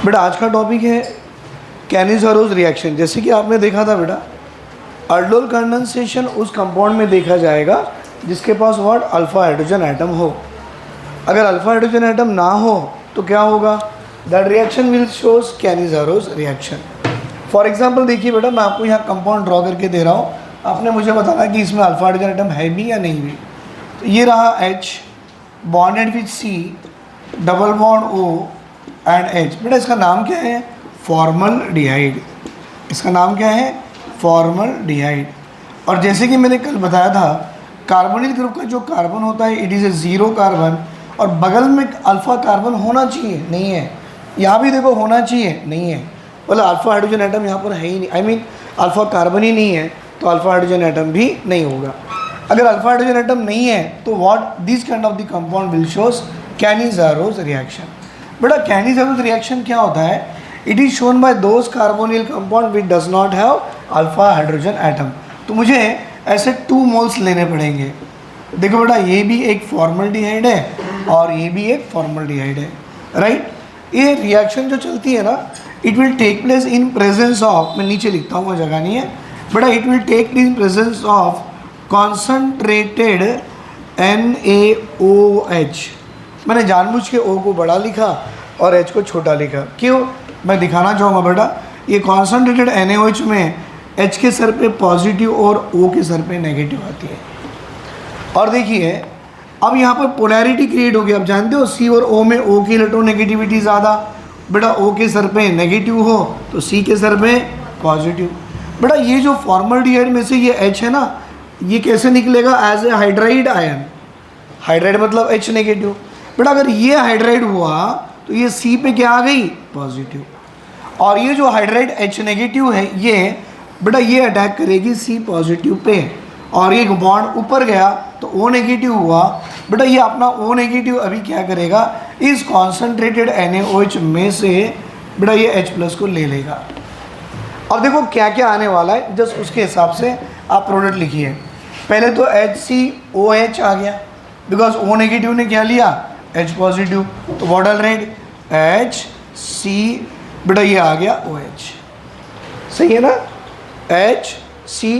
बेटा आज का टॉपिक है कैनिज़ारोस रिएक्शन। जैसे कि आपने देखा था बेटा, अल्डोल कंडेंसेशन उस कंपाउंड में देखा जाएगा जिसके पास व्हाट अल्फा हाइड्रोजन एटम हो। अगर अल्फा हाइड्रोजन एटम ना हो तो क्या होगा, that reaction will shows Cannizzaro reaction. For example देखिए बेटा, मैं आपको यहाँ कंपाउंड ड्रॉ करके दे रहा हूँ, आपने मुझे बताना कि इसमें अल्फा हाइड्रोजन एटम है भी या नहीं भी। तो ये रहा H bonded with C, double bond O and H। बेटा इसका नाम क्या है, फॉर्मल्डिहाइड। इसका नाम क्या है, फॉर्मल्डिहाइड। और जैसे कि मैंने कल बताया था, कार्बोनिल ग्रुप का जो कार्बन होता है it is A zero carbon, और बगल में अल्फ़ा कार्बन होना चाहिए, नहीं है। यहाँ भी देखो होना चाहिए, नहीं है। बोला अल्फ़ा हाइड्रोजन एटम यहाँ पर है ही नहीं, आई मीन अल्फ़ा कार्बन ही नहीं है, तो अल्फ़ा हाइड्रोजन एटम भी नहीं होगा। अगर अल्फ़ा हाइड्रोजन एटम नहीं है तो what this kind of the compound will shows Cannizzaro reaction. बेटा कैनिज़ारोस रिएक्शन क्या होता है, it is shown by those carbonyl compound which does not have alpha hydrogen atom. तो मुझे ऐसे 2 मोल्स लेने पड़ेंगे। देखो बेटा ये भी एक फॉर्मल्डिहाइड है और ये भी एक फॉर्मल्डिहाइड है, राइट। ये रिएक्शन जो चलती है ना, it will take place in presence of, मैं नीचे लिखता हूँ, जगह नहीं है बेटा, it will take in presence of concentrated NaOH। मैंने जानबूझ के O को बड़ा लिखा और H को छोटा लिखा, क्यों, मैं दिखाना चाहूँगा बेटा, ये कॉन्सनट्रेटेड NaOH में H के सर पे पॉजिटिव और O के सर पे नेगेटिव आती है। और देखिए अब यहाँ पर पोलैरिटी क्रिएट हो गई। अब जानते हो C और O में O की इलेक्ट्रोनेगेटिविटी ज़्यादा, बेटा O के सर पे नेगेटिव हो तो C के सर पे पॉजिटिव। बेटा ये जो फॉर्मल्डिहाइड में से ये H है ना, ये कैसे निकलेगा, as a hydride ion. Hydride मतलब H नेगेटिव। बेटा अगर ये हाइड्राइड हुआ तो ये C पे क्या आ गई, पॉजिटिव। और ये जो हाइड्राइड H नेगेटिव है ये बेटा ये अटैक करेगी C पॉजिटिव पे, और ये बॉन्ड ऊपर गया तो O नेगेटिव हुआ। बेटा ये अपना O नेगेटिव अभी क्या करेगा, इस कॉन्सनट्रेटेड NaOH में से बेटा ये H+ को ले लेगा। अब देखो क्या क्या आने वाला है, जस्ट उसके हिसाब से आप प्रोडक्ट लिखिए। पहले तो HCOH आ गया, बिकॉज O नेगेटिव ने क्या लिया, H पॉजिटिव, तो व्हाट ऑल राइट HC, बेटा ये आ गया OH, सही है ना, HC।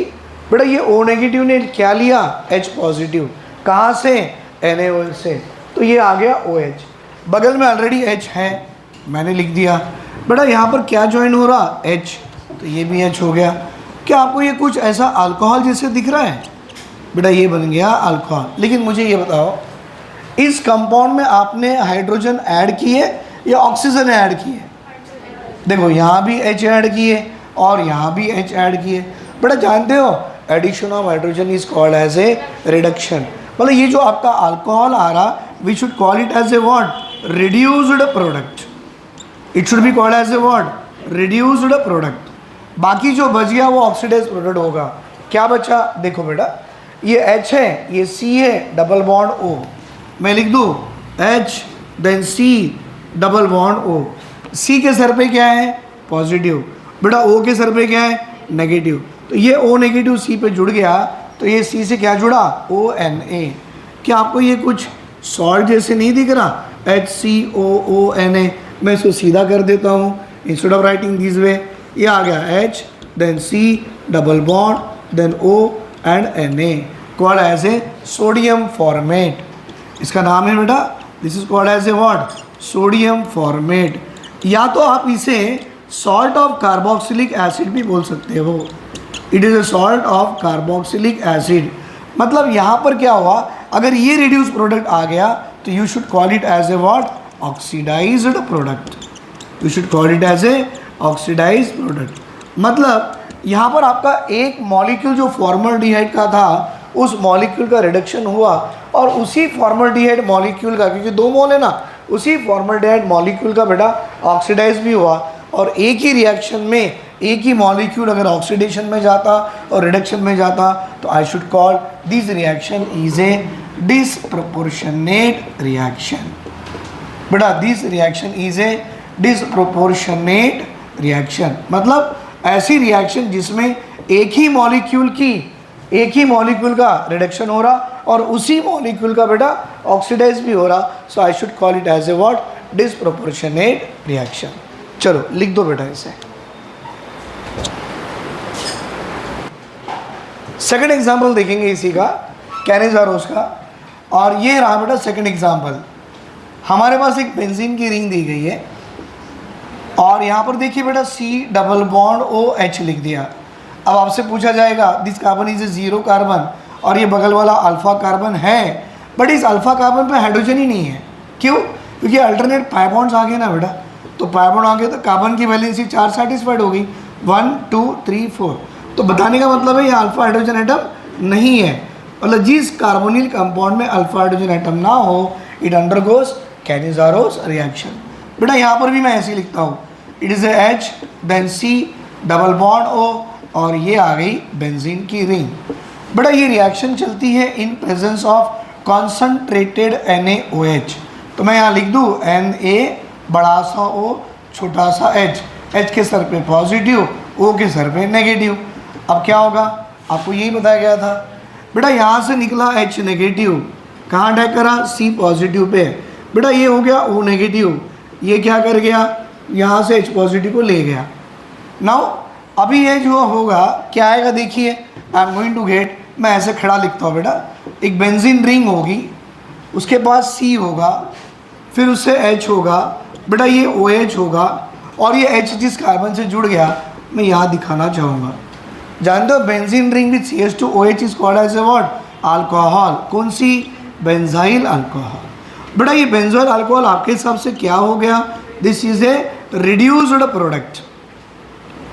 बेटा ये O नेगेटिव ने क्या लिया, H पॉजिटिव, कहाँ से, NaOH से, तो ये आ गया OH। बगल में ऑलरेडी H है, मैंने लिख दिया। बेटा यहाँ पर क्या ज्वाइन हो रहा, H, तो ये भी H हो गया। क्या आपको ये कुछ ऐसा अल्कोहल जैसे दिख रहा है, बेटा ये बन गया अल्कोहल। लेकिन मुझे ये बताओ, इस कंपाउंड में आपने हाइड्रोजन ऐड किए या ऑक्सीजन ऐड किए, देखो यहाँ भी H ऐड किए और यहाँ भी H ऐड किए। बेटा जानते हो addition of hydrogen is called as a reduction. मतलब ये जो आपका अल्कोहल आ रहा, we should call it as a what, reduced product. It should be called as a what, reduced product. बाकी जो बच गया वो ऑक्सीडाइज प्रोडक्ट होगा। क्या बचा, देखो बेटा ये H है, ये C है, डबल बॉन्ड O, मैं लिख दूँ H then C double bond O। C के सर पे क्या है, पॉजिटिव, बेटा O के सर पे क्या है, नेगेटिव, तो ये O नेगेटिव C पे जुड़ गया, तो ये C से क्या जुड़ा, ONA। क्या आपको ये कुछ सॉल्ट जैसे नहीं दिख रहा, HCOONA। मैं इसको सीधा कर देता हूँ, instead of writing this way, ये आ गया H then C double bond then O and Na, called as a sodium formate. इसका नाम है बेटा, this is called as a what, sodium formate. या तो आप इसे सॉल्ट ऑफ कार्बोक्सिलिक एसिड भी बोल सकते हो, it is a salt of carboxylic acid. मतलब यहाँ पर क्या हुआ, अगर ये रिड्यूस प्रोडक्ट आ गया तो you should call it as a what, oxidised product. You should call it as a oxidised product. मतलब यहाँ पर आपका एक मॉलिक्यूल जो फॉर्मल्डिहाइड का था, उस मॉलिक्यूल का रिडक्शन हुआ, और उसी फॉर्मल्डिहाइड मॉलिक्यूल का, क्योंकि 2 मोल है ना, उसी फॉर्मल्डिहाइड मॉलिक्यूल का बेटा ऑक्सीडाइज भी हुआ। और एक ही रिएक्शन में एक ही मॉलिक्यूल अगर ऑक्सीडेशन में जाता और रिडक्शन में जाता, तो I should call this reaction is a disproportionate reaction. बेटा this reaction is a disproportionate reaction, मतलब ऐसी रिएक्शन जिसमें एक ही मॉलिक्यूल का रिडक्शन हो रहा और उसी मॉलिक्यूल का बेटा ऑक्सीडाइज भी हो रहा। So I should call it as a what, disproportionate reaction. चलो लिख दो बेटा इसे। सेकंड एग्जाम्पल देखेंगे इसी का, कैनिजारोस का। और ये रहा बेटा सेकंड एग्जाम्पल। हमारे पास एक बेंजीन की रिंग दी गई है और यहाँ पर देखिए बेटा C double bond O H लिख दिया। अब आपसे पूछा जाएगा this carbon is a zero carbon और ये बगल वाला अल्फा कार्बन है, बट इस अल्फा कार्बन पे हाइड्रोजन ही नहीं है। क्यों? क्योंकि अल्टरनेट पाई बॉन्ड्स आ गए ना बेटा, तो पाई बॉन्ड आ गए तो कार्बन की वैलेंसी 4 सेटिस्फाइड हो गई, 1 2 3 4। तो बताने का मतलब है ये अल्फा हाइड्रोजन एटम नहीं है, मतलब जिस कार्बोनिल कंपाउंड में अल्फा हाइड्रोजन एटम ना हो इट अंडरगोज कैनिजारोस रिएक्शन। बेटा यहाँ पर भी मैं ऐसे ही लिखता हूँ, it is H then C double bond O और ये आ गई बेंजीन की रिंग। बेटा ये रिएक्शन चलती है इन प्रेजेंस ऑफ कॉन्सनट्रेटेड NaOH। तो मैं यहाँ लिख दूँ Na बड़ा सा O छोटा सा H, H के सर पे पॉजिटिव O के सर पे नेगेटिव। अब क्या होगा आपको यही बताया गया था। बेटा यहाँ से निकला H नेगेटिव, कहाँ अटैक करा C पॉजिटिव पे, बेटा ये हो गया O नेगेटिव, ये क्या कर गया यहाँ से H पॉजिटिव को ले गया। नाउ अभी ये जो होगा क्या आएगा देखिए, I am going to get, मैं ऐसे खड़ा लिखता हूँ बेटा, एक बेंजीन रिंग होगी, उसके पास C होगा, फिर उससे H होगा, बेटा ये OH होगा और ये H जिस कार्बन से जुड़ गया मैं यहाँ दिखाना चाहूँगा। जानते हो benzene ring with CH2OH is called as a what, alcohol. कौन सी? Benzyl alcohol. बेटा ये बेंजोइल अल्कोहल आपके हिसाब से क्या हो गया? This is a reduced product.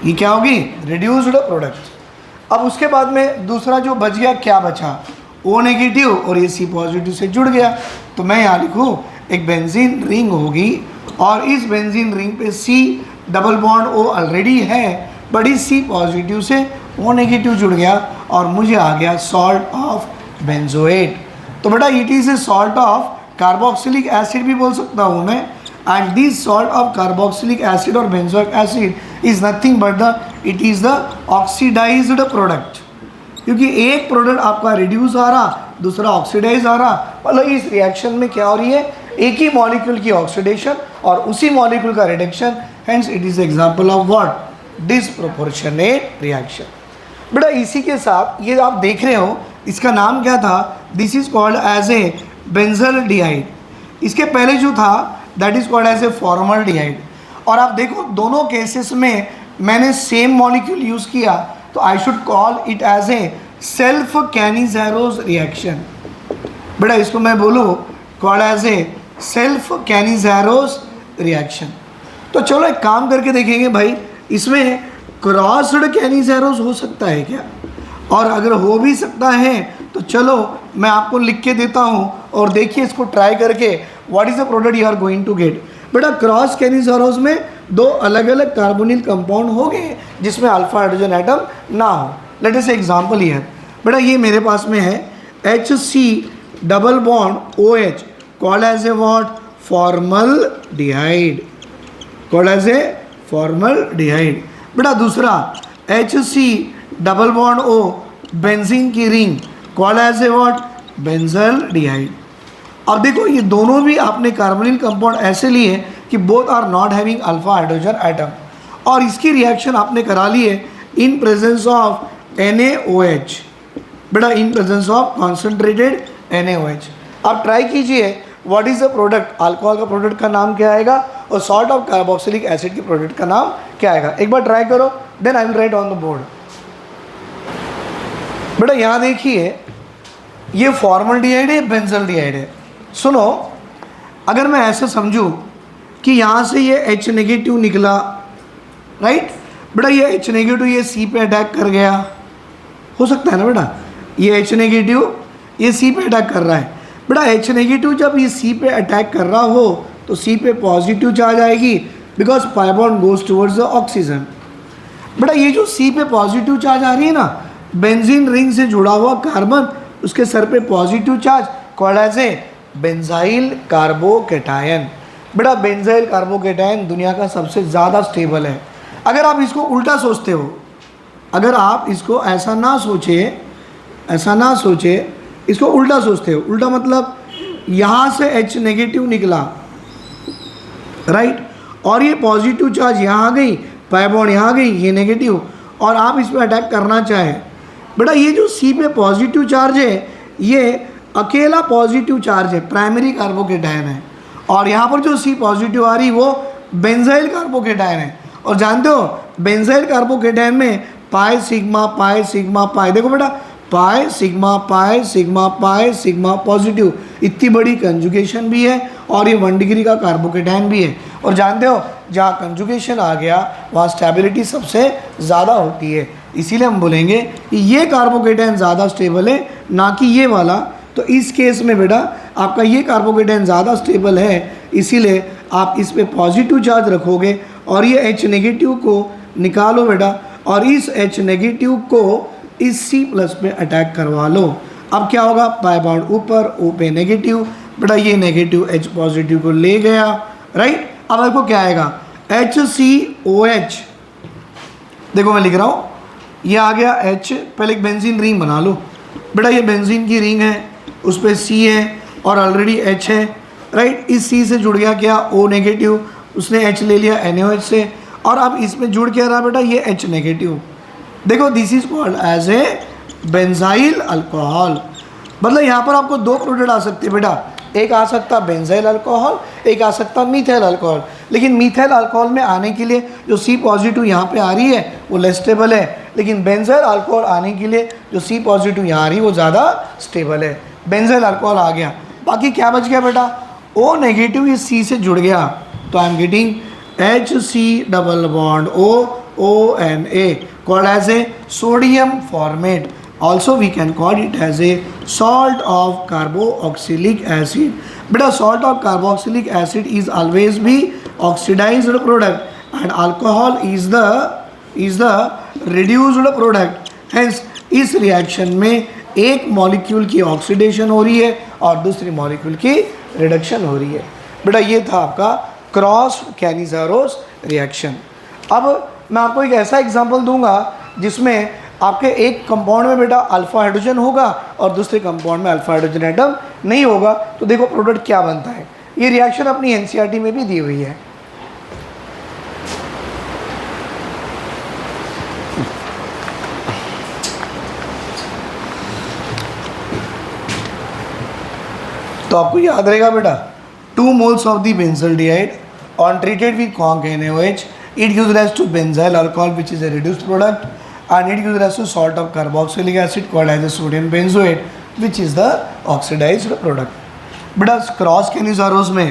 ये क्या होगी? Reduced product. अब उसके बाद में दूसरा जो बच गया क्या बचा? O नेगेटिव और ये C पॉजिटिव से जुड़ गया, तो मैं यहाँ लिखूँ एक बेंजीन रिंग होगी और इस बेंजीन रिंग पे C double bond O already है, बट इस C पॉजिटिव से O नेगेटिव जुड़ गया और मुझे आ गया सॉल्ट ऑफ बेंजोएट। तो बेटा it is a salt of carboxylic acid भी बोल सकता हूँ मैं, and this salt of carboxylic acid और benzoic acid is nothing but it is the oxidised product. क्योंकि एक प्रोडक्ट आपका रिड्यूस आ रहा, दूसरा ऑक्सीडाइज आ रहा, मतलब इस रिएक्शन में क्या हो रही है, एक ही मॉलिक्यूल की ऑक्सीडेशन और उसी मॉलिक्यूल का reduction, hence it is example of what, disproportionate reaction. बेटा इसी के साथ ये आप देख रहे हो, इसका नाम क्या था? This is called as a benzaldehyde. इसके पहले जो था that is called as a formaldehyde. और आप देखो दोनों केसेस में मैंने सेम मॉलिक्यूल यूज़ किया, तो I should call it as a self Cannizzaro reaction. बेटा इसको मैं बोलूँ called as a self Cannizzaro reaction. तो चलो एक काम करके देखेंगे भाई, इसमें क्रॉस्ड कैनिजारोस हो सकता है क्या? और अगर हो भी सकता है तो चलो मैं आपको लिख के देता हूँ और देखिए इसको ट्राई करके what is the product you are going to get. बेटा क्रॉस कैनिजारोस में दो अलग अलग कार्बोनिल कंपाउंड हो गए जिसमें अल्फा हाइड्रोजन एटम ना हो। Let us example here. बेटा ये मेरे पास में है HC double bond OH called as a what, formaldehyde, called as a formaldehyde. बेटा दूसरा HC double bond O benzene की ring called as a what, benzaldehyde. अब देखो ये दोनों भी आपने कार्बोनिल कंपाउंड ऐसे लिए कि both are not having alpha hydrogen atom, और इसकी रिएक्शन आपने करा ली है इन प्रेजेंस ऑफ NaOH। बेटा in presence of concentrated NaOH। आप ट्राई कीजिए what is the product, alcohol का प्रोडक्ट का नाम क्या आएगा और सॉल्ट ऑफ कार्बोक्सिलिक एसिड के प्रोडक्ट का नाम क्या आएगा। एक बार ट्राई करो, then I will write on the board. बेटा यहाँ देखिए ये फॉर्मल्डिहाइड है, बेंजल्डिहाइड है। सुनो, अगर मैं ऐसे समझूं कि यहाँ से ये H नेगेटिव निकला, राइट बेटा, ये H नेगेटिव ये C पे अटैक कर गया, हो सकता है ना बेटा, ये H नेगेटिव ये C पे अटैक कर रहा है। बेटा H नेगेटिव जब ये C पे अटैक कर रहा हो तो C पे पॉजिटिव चार्ज आएगी because pi bond goes towards the oxygen. बेटा ये जो C पे पॉजिटिव चार्ज आ रही है ना, बेंजीन रिंग से जुड़ा हुआ कार्बन, उसके सर पे positive charge called as a benzyl carbocation. बेटा बेंजाइल कार्बोकेटायन दुनिया का सबसे ज़्यादा स्टेबल है। अगर आप इसको उल्टा सोचते हो, अगर आप इसको ऐसा ना सोचे, इसको उल्टा सोचते हो, उल्टा मतलब यहाँ से H नेगेटिव निकला, राइट, और ये पॉजिटिव चार्ज यहाँ आ गई, पाई बॉन्ड यहाँ आ गई, ये नेगेटिव, और आप इस पर अटैक करना चाहें, बेटा ये जो सी पे पॉजिटिव चार्ज है ये अकेला पॉजिटिव चार्ज है, प्राइमरी कार्बोकेटायन है, और यहाँ पर जो सी पॉजिटिव आ रही वो बेंजाइल कार्बोकेटायन है। और जानते हो बेंजाइल कार्बोकेटायन में pi sigma pi sigma pi, देखो बेटा pi sigma pi sigma pi sigma positive, इतनी बड़ी कंजुगेशन भी है और ये 1 डिग्री का कार्बोकेटायन भी है। और जानते हो जहाँ कंजुगेशन आ गया वहाँ स्टेबिलिटी सबसे ज़्यादा होती है, इसीलिए हम बोलेंगे कि ये कार्बोकेटायन ज़्यादा स्टेबल है ना कि ये वाला। तो इस केस में बेटा आपका ये कार्बोकेटायन ज़्यादा स्टेबल है, इसीलिए आप इस पे पॉजिटिव चार्ज रखोगे और ये H नेगेटिव को निकालो बेटा, और इस H नेगेटिव को इस C प्लस पे अटैक करवा लो। अब क्या होगा, पाई बॉन्ड ऊपर, O पे नेगेटिव, बेटा ये नेगेटिव H पॉजिटिव को ले गया, राइट। अब आपको क्या आएगा, HCOH, देखो मैं लिख रहा हूँ, ये आ गया H, पहले एक बेंजीन रिंग बना लो बेटा, ये बेंजीन की रिंग है, उस पर C है और ऑलरेडी H है, राइट। इस C से जुड़ गया क्या, O नेगेटिव, उसने H ले लिया NaOH से, और अब इसमें जुड़ क्या रहा बेटा, ये H नेगेटिव। देखो this is called as a benzyl alcohol, मतलब यहाँ पर आपको 2 प्रोडक्ट आ सकते हैं बेटा, एक आ सकता बेंजाइल अल्कोहल, एक आ सकता मीथाइल अल्कोहल। लेकिन मीथाइल अल्कोहल में आने के लिए जो C पॉजिटिव यहाँ पे आ रही है वो लेस स्टेबल है, लेकिन बेंजाइल अल्कोहल आने के लिए जो C पॉजिटिव यहाँ आ रही है वो ज़्यादा स्टेबल है। बेंजाइल अल्कोहल आ गया, बाकी क्या बच गया बेटा, O नेगेटिव ये C से जुड़ गया, तो I am getting HC double bond OONA called as a sodium formate. Also we can call it as a salt of carboxylic acid. Beta salt of carboxylic acid is always be oxidized product and alcohol is the reduced product. Hence इस reaction में एक molecule की oxidation हो रही है और दूसरी molecule की रिडक्शन हो रही है। बेटा ये था आपका क्रॉस कैनिज़ारोस रिएक्शन। अब मैं आपको एक ऐसा एग्जांपल दूंगा जिसमें आपके एक कंपाउंड में बेटा अल्फा हाइड्रोजन होगा और दूसरे कंपाउंड में अल्फा हाइड्रोजन एटम नहीं होगा, तो देखो प्रोडक्ट क्या बनता है। ये रिएक्शन अपनी एनसीईआरटी में भी दी हुई है। तो आपको याद रहेगा बेटा, 2 moles of the benzaldehyde on treated with conc NaOH, it gives rise to benzyl alcohol which is a reduced product, and it gives rise to salt of carboxylic acid called as a sodium benzoate which is the oxidized product. बेटा cross कैनिज़ारोस में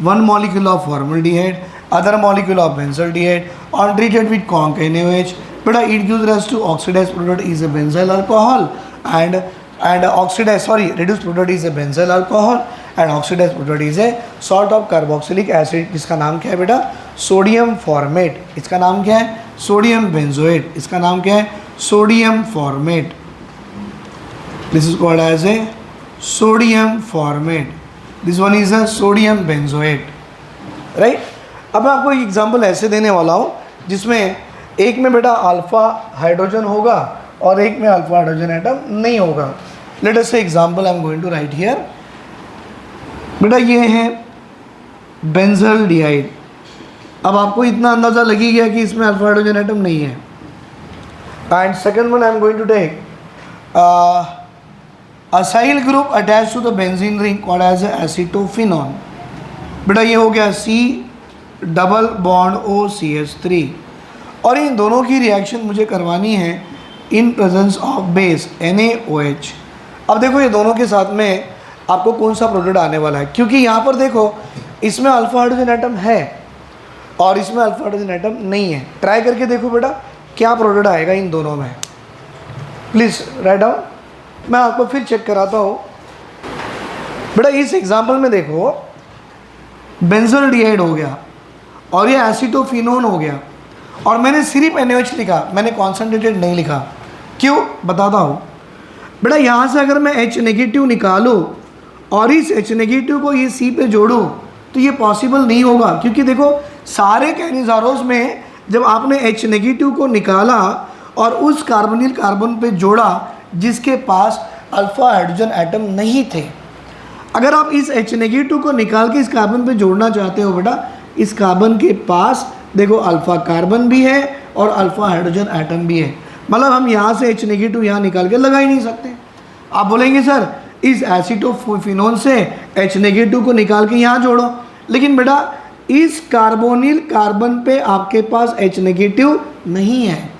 1 molecule of formaldehyde, other molecule of benzaldehyde on treated with conc NaOH, बेटा it gives rise to oxidized product is a benzyl alcohol and oxidized reduced product is a benzyl alcohol and oxidized product is a salt of carboxylic acid, जिसका नाम क्या है बेटा, sodium formate. इसका नाम क्या है, सोडियम बेंजोएट। इसका नाम क्या है, sodium formate. This is called as a sodium formate, this one is a sodium benzoate, right. अब मैं आपको एक एग्जांपल ऐसे देने वाला हूँ जिसमें एक में बेटा अल्फा हाइड्रोजन होगा और एक में अल्फा हाइड्रोजन एटम नहीं होगा। Let us say example I am going to write here. बेटा ये है बेंजल्डिहाइड। अब आपको इतना अंदाज़ा लगी गया कि इसमें अल्फा हाइड्रोजन एटम नहीं है। And second one I am going to take acyl group attach to the benzene ring called as acetophenone. बेटा ये हो गया C डबल बॉन्ड OCH3, और इन दोनों की रिएक्शन मुझे करवानी है इन प्रेजेंस ऑफ बेस NaOH। अब देखो ये दोनों के साथ में आपको कौन सा प्रोडक्ट आने वाला है, क्योंकि यहाँ पर देखो इसमें अल्फा हाइड्रोजन एटम है और इसमें अल्फा हाइड्रोजन एटम नहीं है। ट्राई करके देखो बेटा क्या प्रोडक्ट आएगा इन दोनों में, प्लीज़ राइट डाउन। मैं आपको फिर चेक कराता हूँ। बेटा इस एग्जाम्पल में देखो बेंजल्डिहाइड हो गया और ये एसिटोफिनोन हो गया, और मैंने सिर्फ NaOH लिखा, मैंने कॉन्सेंट्रेटेड नहीं लिखा। क्यों, बताता हूँ। बेटा यहाँ से अगर मैं H नेगेटिव निकालूँ और इस H नेगेटिव को ये C पे जोड़ूँ तो ये पॉसिबल नहीं होगा, क्योंकि देखो सारे कैनिज़ारोस में जब आपने H नेगेटिव को निकाला और उस कार्बोनिल कार्बन पे जोड़ा जिसके पास अल्फा हाइड्रोजन एटम नहीं थे, अगर आप इस H नेगेटिव को निकाल के इस कार्बन पे जोड़ना चाहते हो बेटा इस कार्बन के पास देखो अल्फा कार्बन भी है और अल्फा हाइड्रोजन एटम भी है, मतलब हम यहाँ से H नेगेटिव यहाँ निकाल के लगा ही नहीं सकते। आप बोलेंगे सर इस एसिटोफिनोन से H नेगेटिव को निकाल के यहाँ जोड़ो, लेकिन बेटा इस कार्बोनिल कार्बन पे आपके पास H नेगेटिव नहीं है।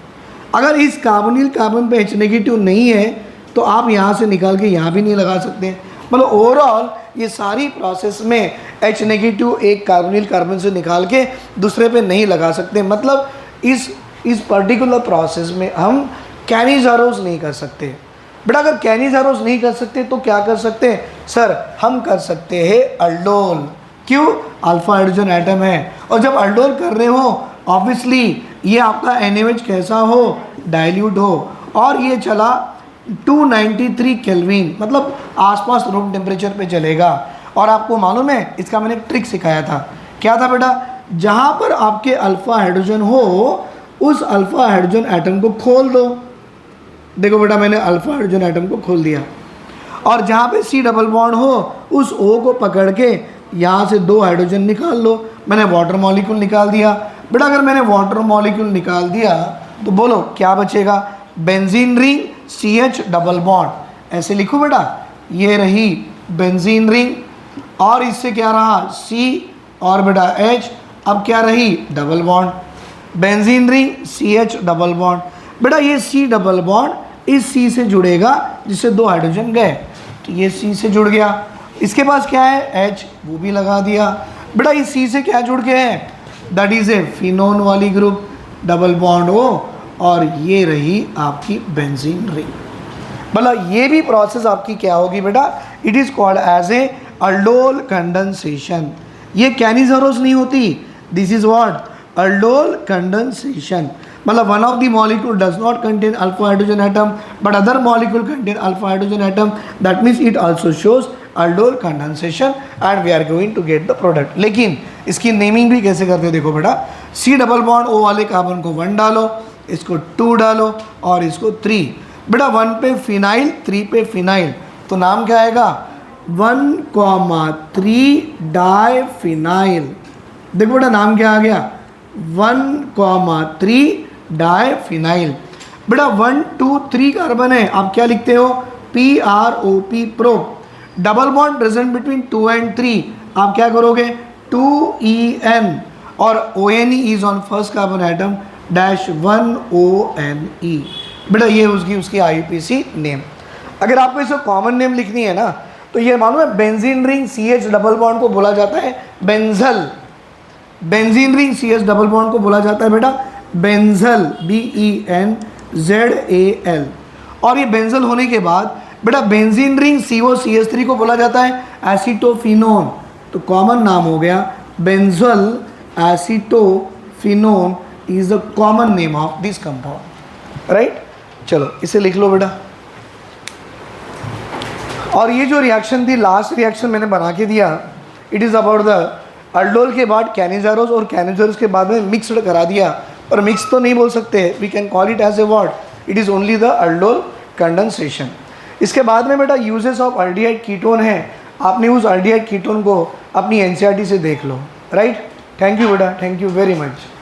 अगर इस कार्बोनिल कार्बन पे H नेगेटिव नहीं है तो आप यहाँ से निकाल के यहाँ भी नहीं लगा सकते। मतलब ओवरऑल ये सारी प्रोसेस में H नेगेटिव एक कार्बोनिल कार्बन से निकाल के दूसरे पे नहीं लगा सकते। मतलब इस पर्टिकुलर प्रोसेस में हम कैनिज़ारोस नहीं कर सकते। बेटा अगर कैनिज़ारोस नहीं कर सकते तो क्या कर सकते हैं सर, हम कर सकते हैं अल्डोल। क्यों? अल्फा हाइड्रोजन एटम है, और जब अल्डोल कर रहे हो ऑब्वियसली ये आपका NaOH कैसा हो, डाइल्यूट हो, और ये चला 293 केल्विन, मतलब आसपास रूम टेम्परेचर पे चलेगा। और आपको मालूम है इसका मैंने एक ट्रिक सिखाया था, क्या था बेटा, जहाँ पर आपके अल्फा हाइड्रोजन हो उस अल्फा हाइड्रोजन एटम को खोल दो। देखो बेटा मैंने अल्फा हाइड्रोजन एटम को खोल दिया, और जहाँ पे C डबल बॉन्ड हो उस O को पकड़ के यहाँ से 2 हाइड्रोजन निकाल लो। मैंने वाटर मॉलिक्यूल निकाल दिया। बेटा अगर मैंने वाटर मॉलिक्यूल निकाल दिया तो बोलो क्या बचेगा, benzene ring CH double bond, ऐसे लिखो बेटा, ये रही बेंजीन रिंग, और इससे क्या रहा C और बेटा H, अब क्या रही double bond, benzene ring CH double bond. बेटा ये C डबल बॉन्ड इस C से जुड़ेगा जिससे 2 हाइड्रोजन गए, तो ये C से जुड़ गया। इसके पास क्या है H, वो भी लगा दिया। बेटा इस C से क्या जुड़ के है, दैट इज ए फिनोन वाली ग्रुप, डबल बॉन्ड O, और ये रही आपकी बेंजीन रिंग। मतलब ये भी प्रोसेस आपकी क्या होगी बेटा, it is called as a aldol condensation. ये कैनिज़ारोस नहीं होती, this is what aldol condensation. मतलब one of the molecule does not contain alpha hydrogen atom but other molecule contain alpha hydrogen atom, that means it also shows aldol condensation and we are going to get the product. लेकिन इसकी naming भी कैसे करते हैं, देखो बेटा C double bond O वाले carbon को 1 डालो, इसको 2 डालो और इसको 3। बेटा 1 पे फिनाइल 3 पे फिनाइल, तो नाम क्या आएगा 1,3 डाइफिनाइल। देखो बेटा नाम क्या आ गया 1,3 डाइफिनाइल। बेटा 1 2 3 कार्बन है, आप क्या लिखते हो PROP pro. Double bond present between 2 and 3, आप क्या करोगे 2EN, और ONE is on first carbon atom dash 1ONE। बेटा ये उसकी IUPAC नेम। अगर आपको इसे कॉमन नेम लिखनी है ना तो ये मालूम है benzene ring CH double bond को बोला जाता है benzyl. Benzene ring CH double bond को बोला जाता है बेटा बेंजल, BENZAL। और ये बेंजल होने के बाद बेटा बेंजीन रिंग COCH3 को बोला जाता है एसिटोफिनोन, तो कॉमन नाम हो गया benzyl acetophenone is the common name of this compound, right. चलो इसे लिख लो बेटा। और ये जो रिएक्शन थी, लास्ट रिएक्शन मैंने बना के दिया, it is about the aldol के बाद कैनिज़ारोस, और कैनिज़ारोस के बाद में मिक्सड करा दिया, और मिक्स तो नहीं बोल सकते, we can call it as a word, it is only the aldol condensation. इसके बाद में बेटा यूजेस ऑफ अल्डिहाइड कीटोन है, आपने उस अल्डिहाइड कीटोन को अपनी NCERT से देख लो, राइट। थैंक यू बेटा, थैंक यू वेरी मच।